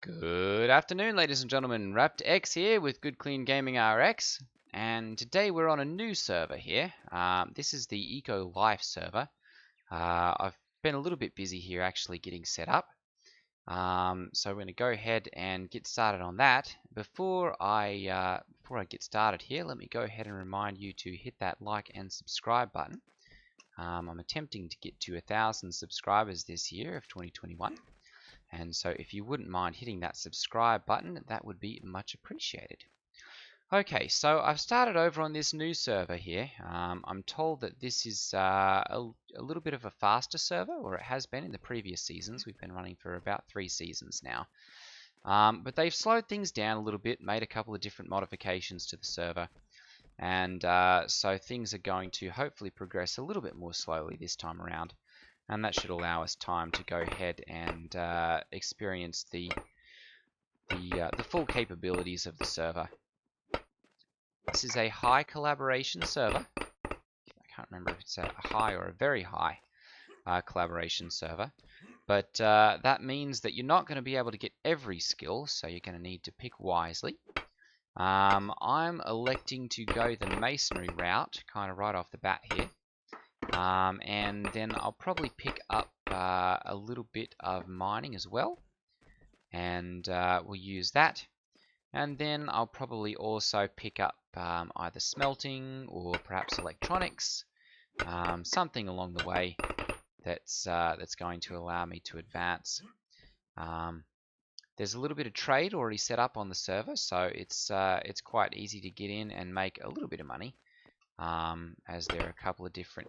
Good afternoon, ladies and gentlemen. Raptor here with Good Clean Gaming RX, and today we're on a new server here. This is the ECOlife Server. I've been a little bit busy here actually getting set up, so we're going to go ahead and get started on that. Before I get started here, let me go ahead and remind you to hit that like and subscribe button. I'm attempting to get to 1,000 subscribers this year of 2021. And so if you wouldn't mind hitting that subscribe button, that would be much appreciated. Okay, so I've started over on this new server here. I'm told that this is a little bit of a faster server, or it has been in the previous seasons. We've been running for about 3 seasons now. But they've slowed things down a little bit, made a couple of different modifications to the server. And so things are going to hopefully progress a little bit more slowly this time around. And that should allow us time to go ahead and experience the full capabilities of the server. This is a high collaboration server. I can't remember if it's a high or a very high collaboration server. But that means that you're not going to be able to get every skill, so you're going to need to pick wisely. I'm electing to go the masonry route, kind of right off the bat here. And then I'll probably pick up a little bit of mining as well, and we'll use that. And then I'll probably also pick up either smelting or perhaps electronics, something along the way that's going to allow me to advance. There's a little bit of trade already set up on the server, so it's quite easy to get in and make a little bit of money. As there are a couple of different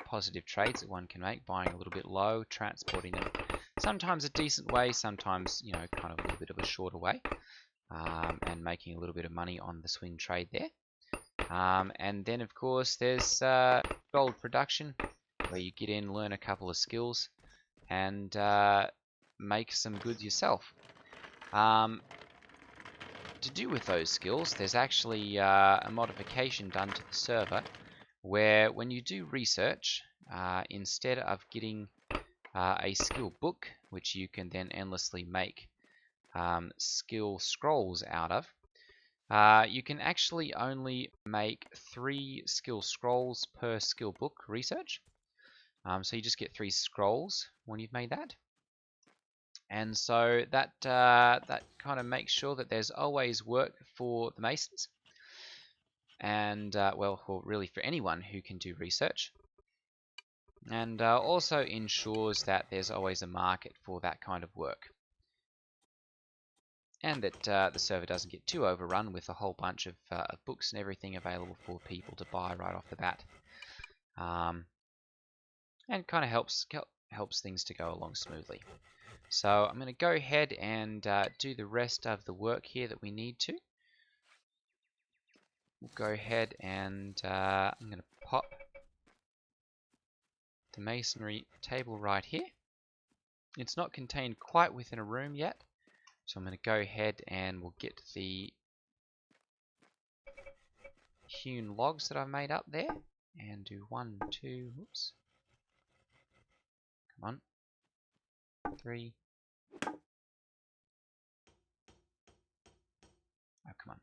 positive trades that one can make, buying a little bit low, transporting them sometimes a decent way, sometimes kind of a little bit of a shorter way, and making a little bit of money on the swing trade there. And then of course there's gold production, where you get in, learn a couple of skills, and make some goods yourself. To do with those skills, there's actually a modification done to the server where when you do research, instead of getting a skill book, which you can then endlessly make skill scrolls out of, you can actually only make 3 skill scrolls per skill book research. So you just get 3 scrolls when you've made that. And so that kind of makes sure that there's always work for the masons, and well, really for anyone who can do research, and also ensures that there's always a market for that kind of work, and that the server doesn't get too overrun with a whole bunch of books and everything available for people to buy right off the bat, and kind of helps things to go along smoothly. So I'm going to go ahead and do the rest of the work here that we need to. We'll go ahead and I'm going to pop the masonry table right here. It's not contained quite within a room yet, so I'm going to go ahead and we'll get the hewn logs that I've made up there and do 1, 2, whoops. Come on. 3. Oh, come on.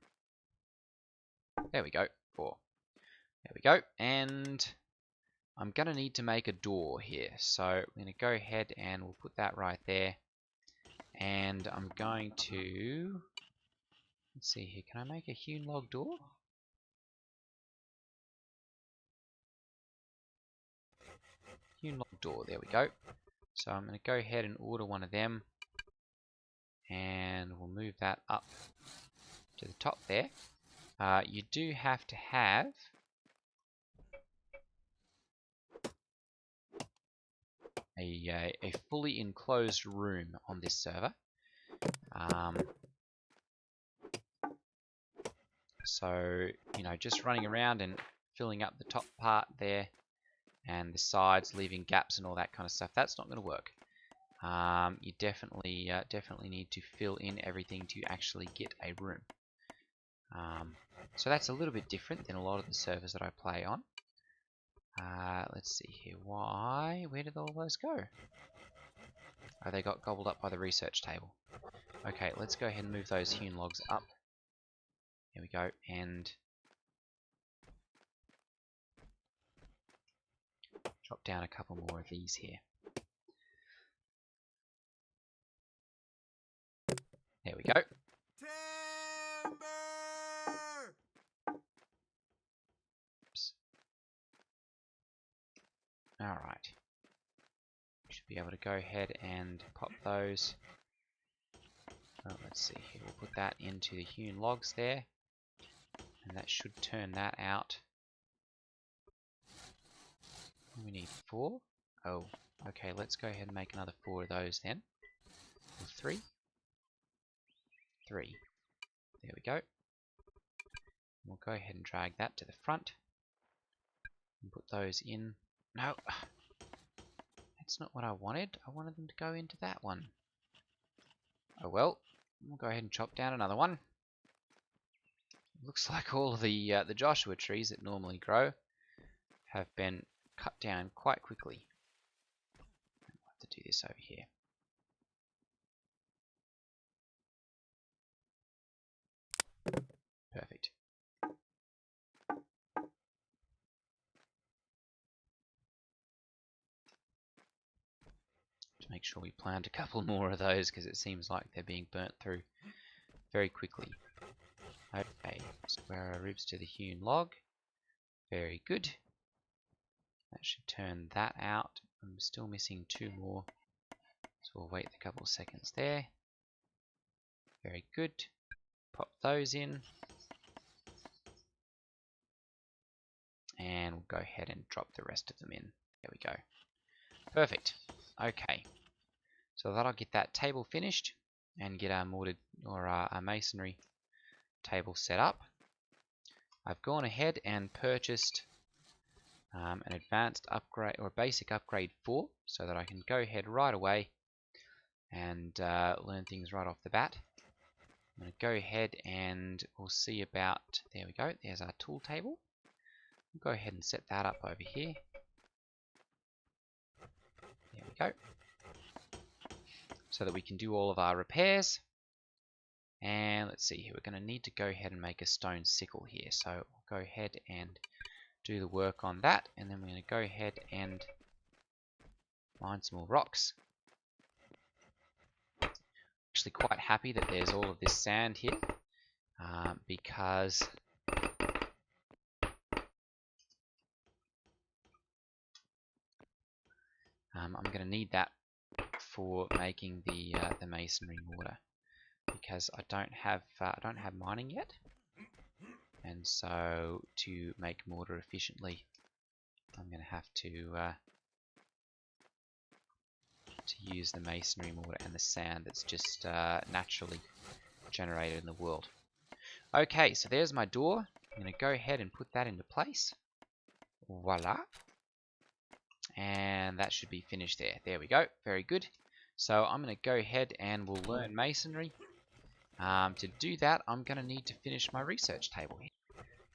There we go. 4. There we go. And I'm going to need to make a door here. So I'm going to go ahead and we'll put that right there. And I'm going to... Let's see here. Can I make a hewn log door? Hewn log door. There we go. So I'm going to go ahead and order one of them, and we'll move that up to the top there. You do have to have a fully enclosed room on this server. So, just running around and filling up the top part there and the sides, leaving gaps and all that kind of stuff, that's not going to work. You definitely need to fill in everything to actually get a room. So that's a little bit different than a lot of the servers that I play on. Let's see here. Where did all those go? Oh, they got gobbled up by the research table. Okay, let's go ahead and move those hewn logs up. Here we go, and drop down a couple more of these here. There we go. Timber! Oops. Alright. We should be able to go ahead and pop those. Oh, let's see here. We'll put that into the hewn logs there. And that should turn that out. We need 4. Oh, okay. Let's go ahead and make another 4 of those then. Or 3. 3. There we go. We'll go ahead and drag that to the front. And put those in. No! That's not what I wanted. I wanted them to go into that one. Oh well. We'll go ahead and chop down another one. Looks like all of the Joshua trees that normally grow have been cut down quite quickly. I'll have to do this over here. Perfect. Just make sure we plant a couple more of those because it seems like they're being burnt through very quickly. Okay, square our ribs to the hewn log. Very good. That should turn that out. I'm still missing 2 more, so we'll wait a couple of seconds there. Very good. Pop those in. And we'll go ahead and drop the rest of them in. There we go. Perfect. Okay. So that'll get that table finished and get our mortared or our masonry table set up. I've gone ahead and purchased an advanced upgrade or a basic upgrade 4 so that I can go ahead right away and learn things right off the bat. I'm going to go ahead and we'll see about, there we go, there's our tool table. We'll go ahead and set that up over here. There we go. So that we can do all of our repairs. And let's see here, we're going to need to go ahead and make a stone sickle here. So we'll go ahead and do the work on that. And then we're going to go ahead and mine some more rocks. Actually quite happy that there's all of this sand here. Because I'm going to need that for making the masonry mortar, because I don't have mining yet, and so to make mortar efficiently, I'm going to have to use the masonry mortar and the sand that's just naturally generated in the world. Okay, so there's my door. I'm going to go ahead and put that into place. Voila. And that should be finished there. There we go. Very good. So I'm going to go ahead and we'll learn masonry. To do that, I'm going to need to finish my research table here.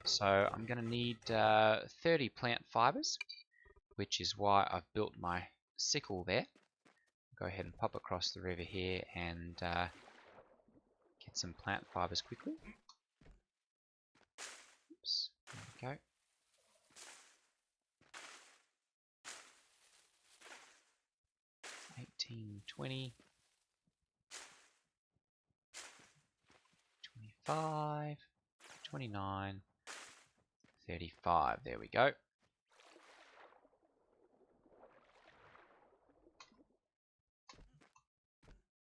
So I'm going to need 30 plant fibers, which is why I've built my sickle there. Go ahead and pop across the river here and get some plant fibers quickly. Oops, there we go. $18, $20, $25, $29, $35. There we go.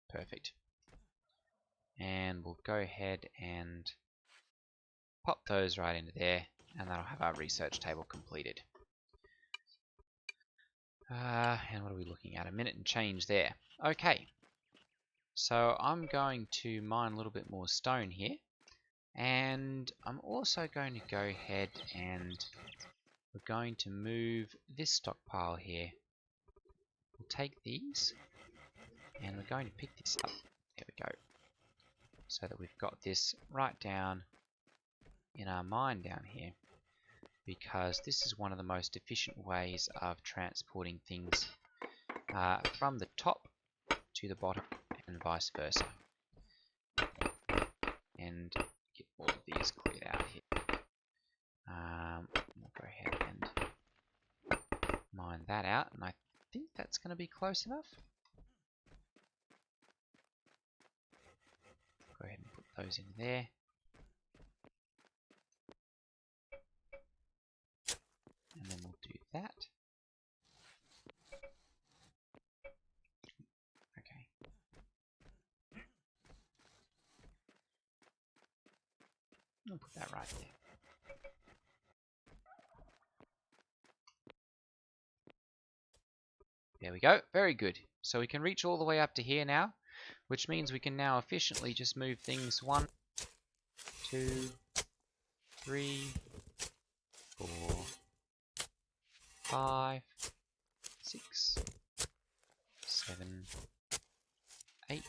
Perfect. And we'll go ahead and pop those right into there, and that'll have our research table completed. And what are we looking at? A minute and change there. Okay. So I'm going to mine a little bit more stone here. And I'm also going to go ahead and we're going to move this stockpile here. We'll take these and we're going to pick this up. There we go. So that we've got this right down in our mine down here. Because this is one of the most efficient ways of transporting things from the top to the bottom and vice versa. that's going to be close enough. Go ahead and put those in there. And then we'll do that. Okay. I'll put that right there. There we go. Very good. So we can reach all the way up to here now, which means we can now efficiently just move things 1, 2, 3, 4, 5, 6, 7, 8,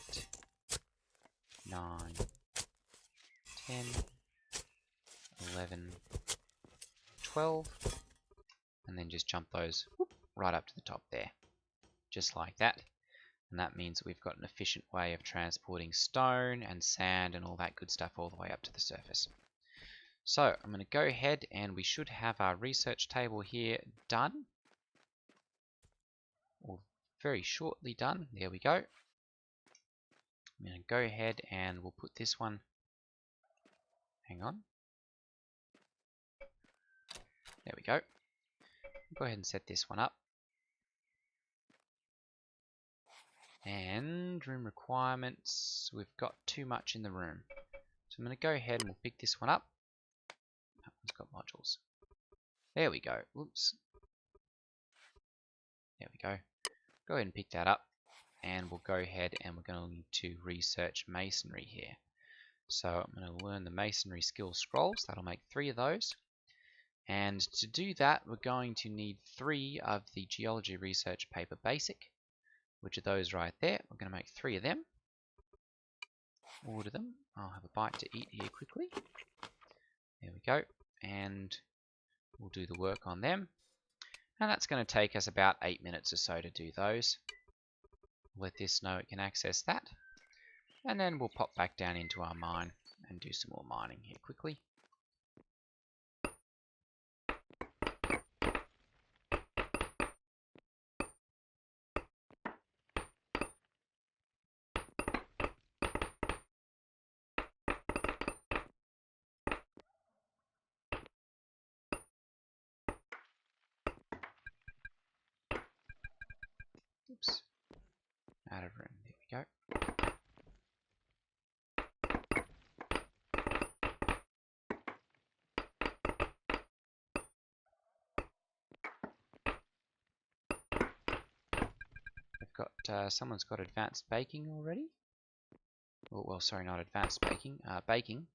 9, 10, 11, 12, and then just jump those right up to the top there, just like that. And that means that we've got an efficient way of transporting stone and sand and all that good stuff all the way up to the surface. So I'm going to go ahead and we should have our research table here done, or very shortly done. There we go. I'm going to go ahead and we'll put this one, hang on, there we go. Go ahead and set this one up. And room requirements, we've got too much in the room. So I'm going to go ahead and we'll pick this one up. That one's got modules. There we go. Oops. There we go. Go ahead and pick that up. And we'll go ahead and we're going to research masonry here. So I'm going to learn the masonry skill scrolls. That'll make 3 of those. And to do that, we're going to need 3 of the geology research paper basic, which are those right there. We're going to make 3 of them. Order them. I'll have a bite to eat here quickly. There we go. And we'll do the work on them. And that's going to take us about 8 minutes or so to do those. Let this know it can access that. And then we'll pop back down into our mine and do some more mining here quickly. Oops. Out of room. There we go. We've got someone's got advanced baking already. Oh, well, sorry, not advanced baking. Baking.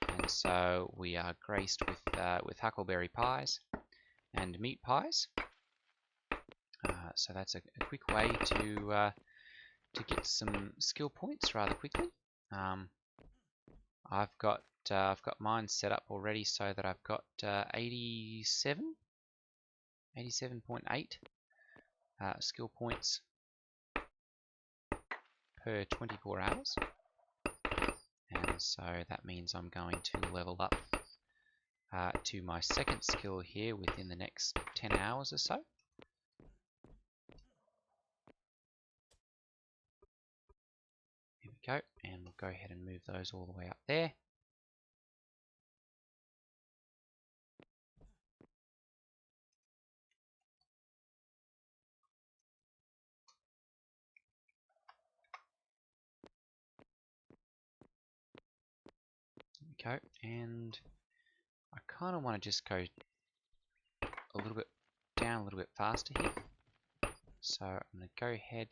And so we are graced with huckleberry pies and meat pies. So that's a quick way to get some skill points rather quickly. I've got mine set up already so that I've got 87.8 skill points per 24 hours. And so that means I'm going to level up to my second skill here within the next 10 hours or so. Here we go, and we'll go ahead and move those all the way up there. There we go, and I kind of want to just go a little bit down a little bit faster here. So I'm going to go ahead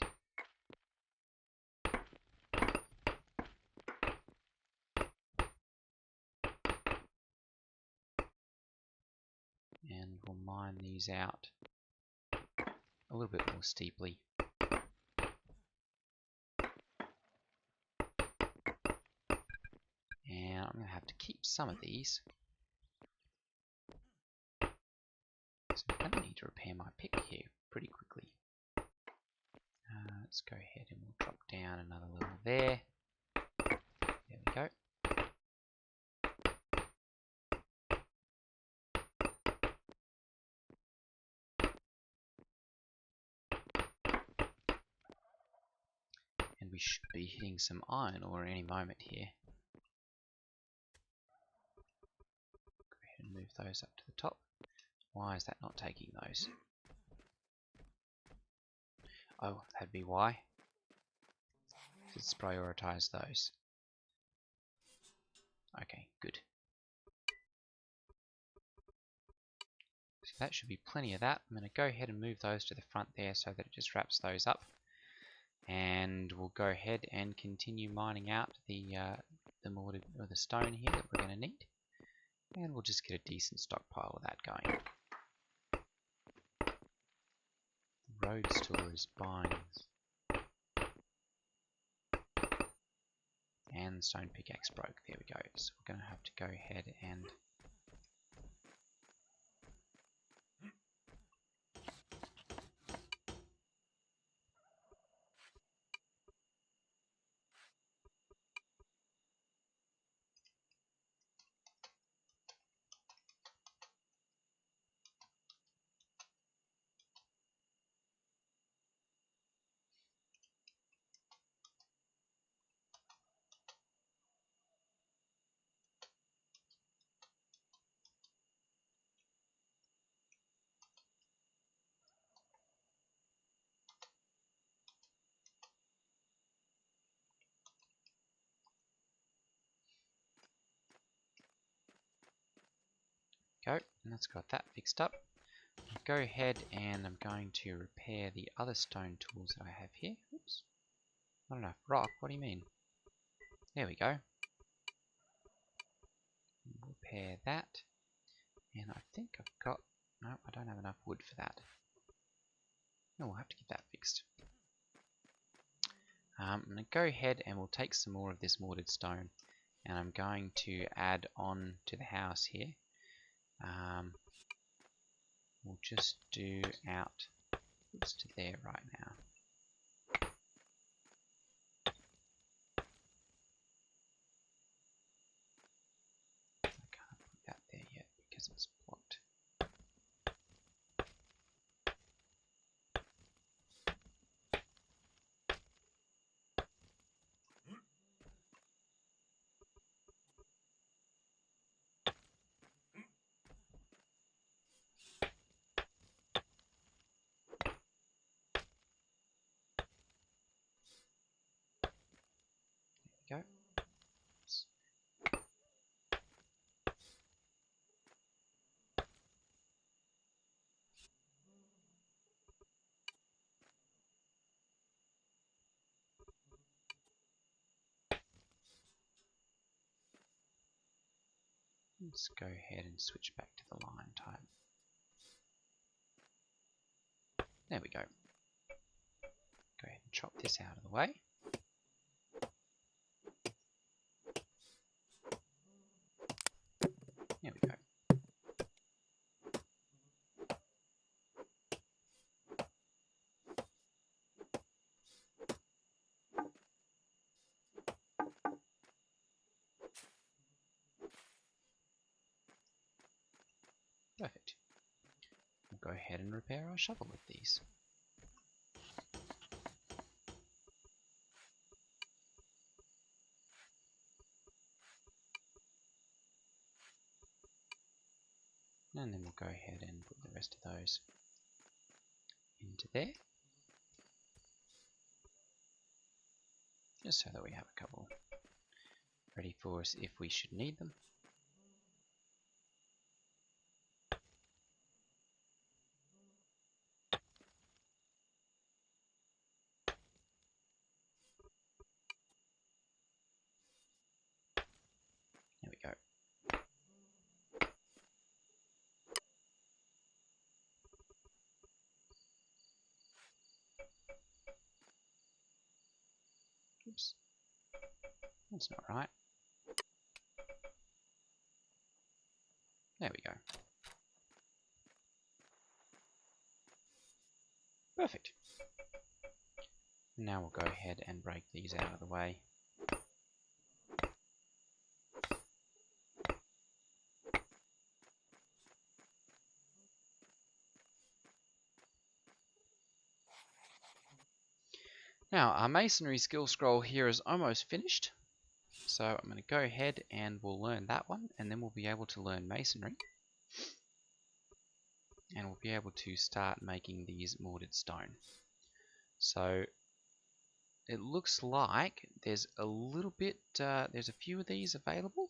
and we'll mine these out a little bit more steeply. And I'm going to have to keep some of these. So I'm going to need to repair my pick here pretty quickly. Let's go ahead and we'll drop down another level there. There we go. should be hitting some iron ore at any moment here. Go ahead and move those up to the top. Why is that not taking those? Oh, that'd be why. Let's prioritize those. Okay, good. So that should be plenty of that. I'm going to go ahead and move those to the front there so that it just wraps those up. And we'll go ahead and continue mining out the mortar or the stone here that we're going to need. And we'll just get a decent stockpile of that going. The roads tour is buying. And the stone pickaxe broke. There we go. So we're going to have to go ahead and go. And that's got that fixed up. I'll go ahead and I'm going to repair the other stone tools that I have here. Oops. Not enough rock. What do you mean? There we go. Repair that. And I think I've got... No, I don't have enough wood for that. No, we'll have to get that fixed. I'm going to go ahead and we'll take some more of this mortared stone. And I'm going to add on to the house here. We'll just do out to there right now. I can't put that there yet because it's blocked. There we go. Let's go ahead and switch back to the line type. There we go. Go ahead and chop this out of the way. There we go. Perfect. We'll go ahead and repair our shovel with these. And then we'll go ahead and put the rest of those into there. Just so that we have a couple ready for us if we should need them. There we go. Oops. That's not right. There we go. Perfect. Now we'll go ahead and break these out of the way. Now, our masonry skill scroll here is almost finished. So I'm going to go ahead and we'll learn that one, and then we'll be able to learn masonry. And we'll be able to start making these mortared stone. So it looks like there's a little bit, there's a few of these available,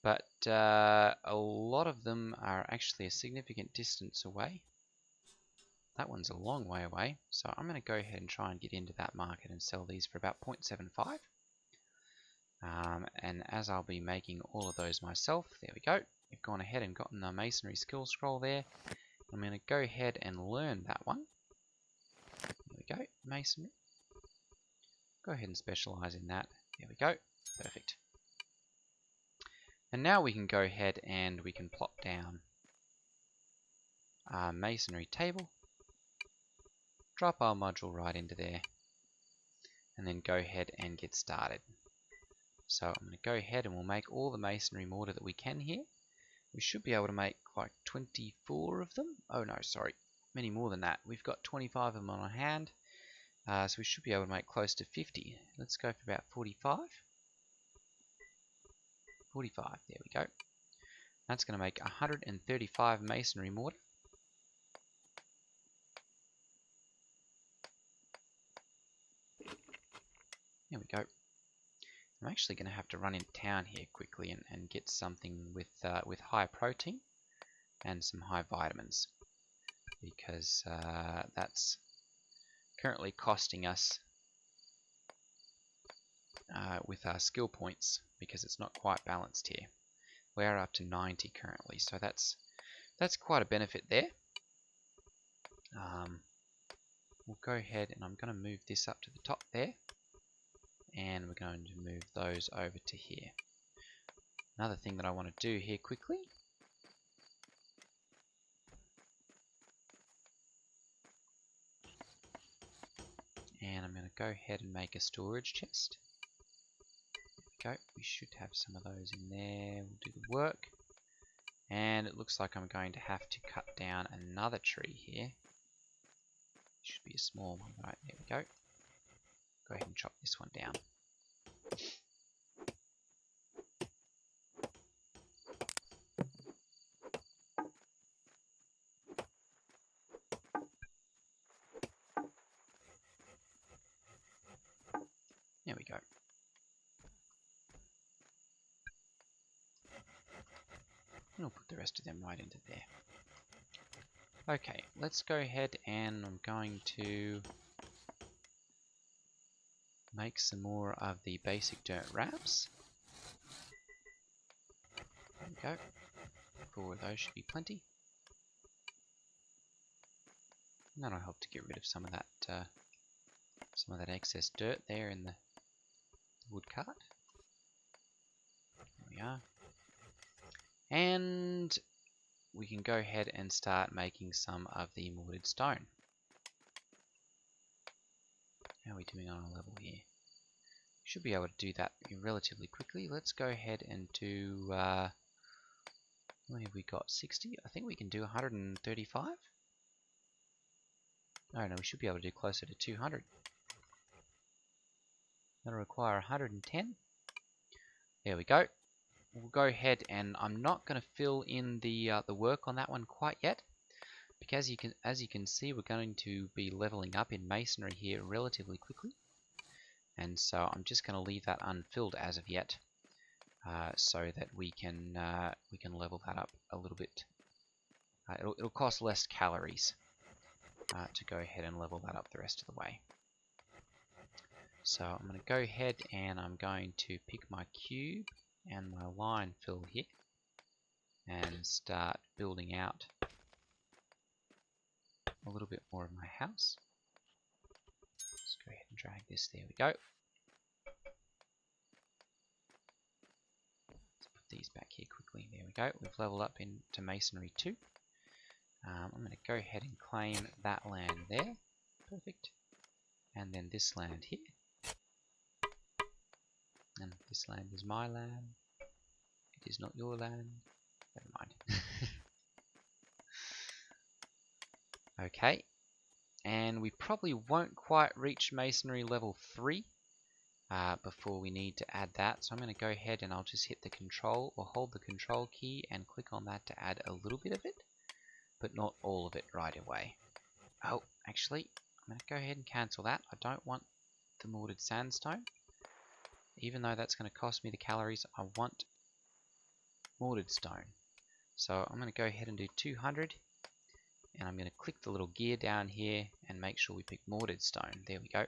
but a lot of them are actually a significant distance away. That one's a long way away, so I'm going to go ahead and try and get into that market and sell these for about 0.75. And as I'll be making all of those myself, there we go. We've gone ahead and gotten the masonry skill scroll there. I'm going to go ahead and learn that one. There we go, masonry. Go ahead and specialize in that. There we go, perfect. And now we can go ahead and we can plop down our masonry table. Drop our module right into there. And then go ahead and get started. So I'm going to go ahead and we'll make all the masonry mortar that we can here. We should be able to make like 24 of them. Oh no, sorry, many more than that. We've got 25 of them on our hand. So we should be able to make close to 50. Let's go for about 45. 45, there we go. That's going to make 135 masonry mortar. There we go. I'm actually going to have to run into town here quickly and get something with high protein and some high vitamins, because that's currently costing us with our skill points, because it's not quite balanced here. We're up to 90 currently, so that's quite a benefit there. We'll go ahead and I'm going to move this up to the top there, and we're going to move those over to here. Another thing that I want to do here quickly, and I'm going to go ahead and make a storage chest. There we go, we should have some of those in there. We'll do the work, and it looks like I'm going to have to cut down another tree here. Should be a small one, right? There we go. Go ahead and chop this one down. There we go. And we'll put the rest of them right into there. Okay, let's go ahead and I'm going to make some more of the basic dirt wraps. There we go. 4 of those should be plenty. And that'll help to get rid of some of that excess dirt there in the wood cart. There we are. And we can go ahead and start making some of the mortared stone. How are we doing on our level here? Should be able to do that relatively quickly. Let's go ahead and do, what have we got, 60? I think we can do 135. Oh no, we should be able to do closer to 200. That'll require 110. There we go. We'll go ahead, and I'm not going to fill in the work on that one quite yet, because as you can see, we're going to be leveling up in masonry here relatively quickly, and so I'm just going to leave that unfilled as of yet, so that we can level that up a little bit. It'll cost less calories to go ahead and level that up the rest of the way. So I'm going to go ahead and I'm going to pick my cube and my line fill here and start building out a little bit more of my house. Let's go ahead and drag this, there we go. Let's put these back here quickly, there we go. We've leveled up into masonry 2. I'm going to go ahead and claim that land there, perfect. And then this land here. And this land is my land. It is not your land. Never mind. Okay. and we probably won't quite reach masonry level 3 before we need to add that. So I'm going to go ahead and I'll just hit the control or hold the control key and click on that to add a little bit of it, but not all of it right away. Oh, actually, I'm going to go ahead and cancel that. I don't want the mortared sandstone. Even though that's going to cost me the calories, I want mortared stone. So I'm going to go ahead and do 200, and I'm going to click the little gear down here and make sure we pick mortared stone. There we go.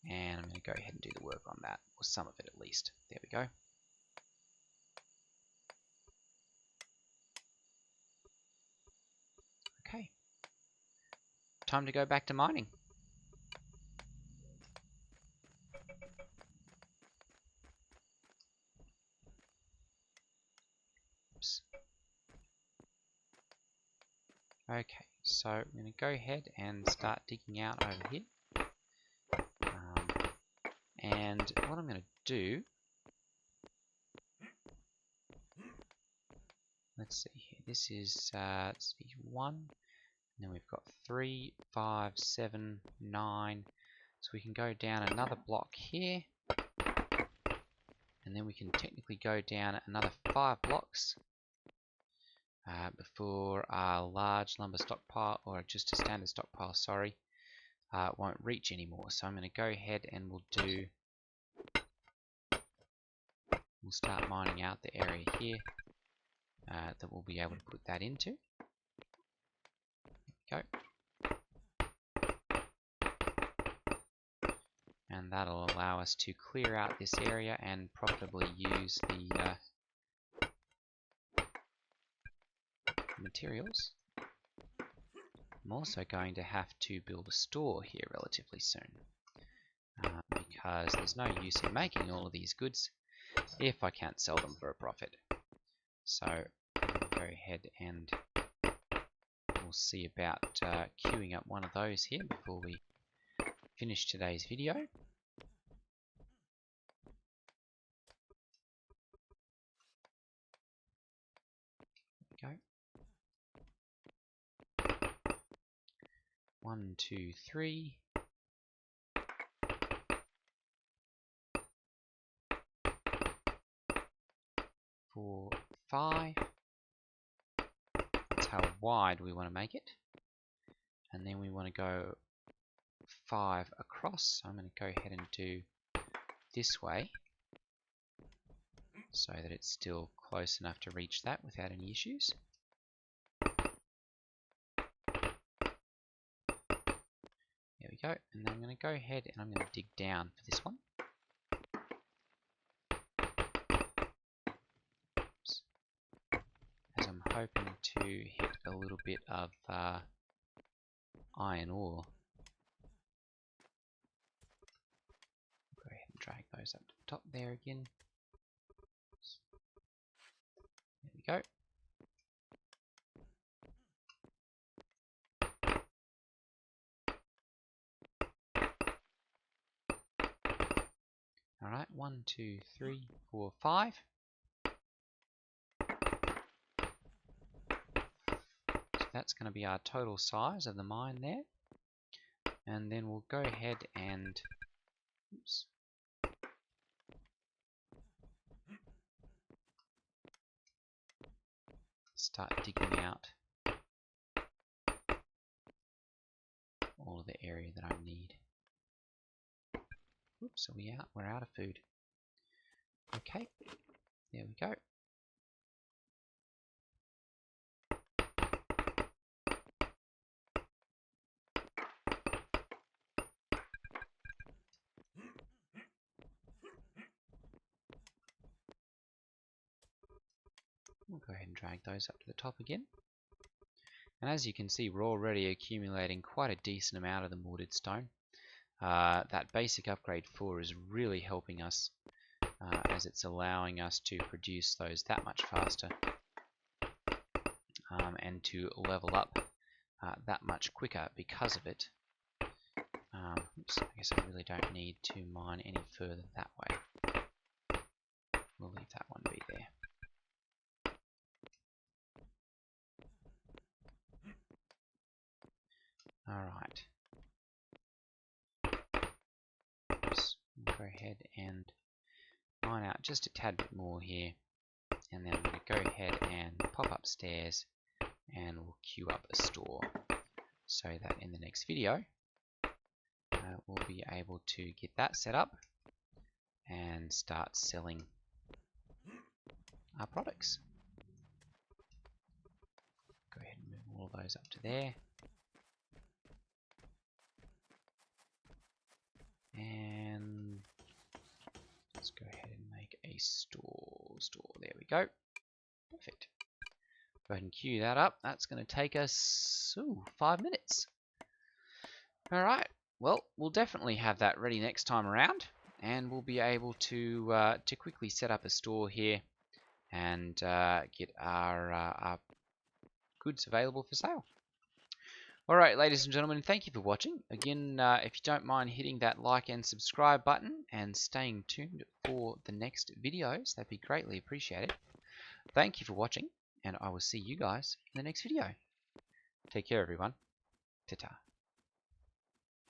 And I'm going to go ahead and do the work on that, or some of it at least. There we go. Okay. Time to go back to mining. Oops. Okay, so I'm going to go ahead and start digging out over here. And what I'm going to do, let's see here, this is let's see, 1, and then we've got 3, 5, 7, 9, so we can go down another block here, and then we can technically go down another 5 blocks before our large lumber stockpile, or just a standard stockpile, sorry, won't reach anymore. So I'm going to go ahead and we'll start mining out the area here that we'll be able to put that into. There we go. And that'll allow us to clear out this area and profitably use the materials. I'm also going to have to build a store here relatively soon because there's no use in making all of these goods if I can't sell them for a profit. So I'll go ahead and we'll see about queuing up one of those here before we finish today's video. There we go. 1, 2, 3. 4, 5. That's how wide we want to make it. And then we want to go 5 across. So I'm going to go ahead and do this way so that it's still close enough to reach that without any issues. There we go. And then I'm going to go ahead and I'm going to dig down for this one. As I'm hoping to hit a little bit of iron ore. Go ahead and drag those up to the top there again. There we go. Alright, 1, 2, 3, 4, 5. So that's going to be our total size of the mine there. And then we'll go ahead and start digging out all of the area that I need. Oops, so we're out of food. Okay, there we go. We'll go ahead and drag those up to the top again. And as you can see, we're already accumulating quite a decent amount of the mortared stone. That basic upgrade 4 is really helping us as it's allowing us to produce those that much faster and to level up that much quicker because of it. Oops, I guess I really don't need to mine any further that way. We'll leave that one be there. go ahead and mine out just a tad bit more here. And then I'm going to go ahead and pop upstairs and we'll queue up a store so that in the next video we'll be able to get that set up and start selling our products. Go ahead and move all of those up to there. And let's go ahead and make a store. There we go. Perfect. Go ahead and queue that up. That's going to take us 5 minutes. Alright, well, we'll definitely have that ready next time around, and we'll be able to quickly set up a store here and get our goods available for sale. Alright, ladies and gentlemen, thank you for watching. Again, if you don't mind hitting that like and subscribe button and staying tuned for the next videos, that'd be greatly appreciated. Thank you for watching, and I will see you guys in the next video. Take care, everyone. Ta-ta.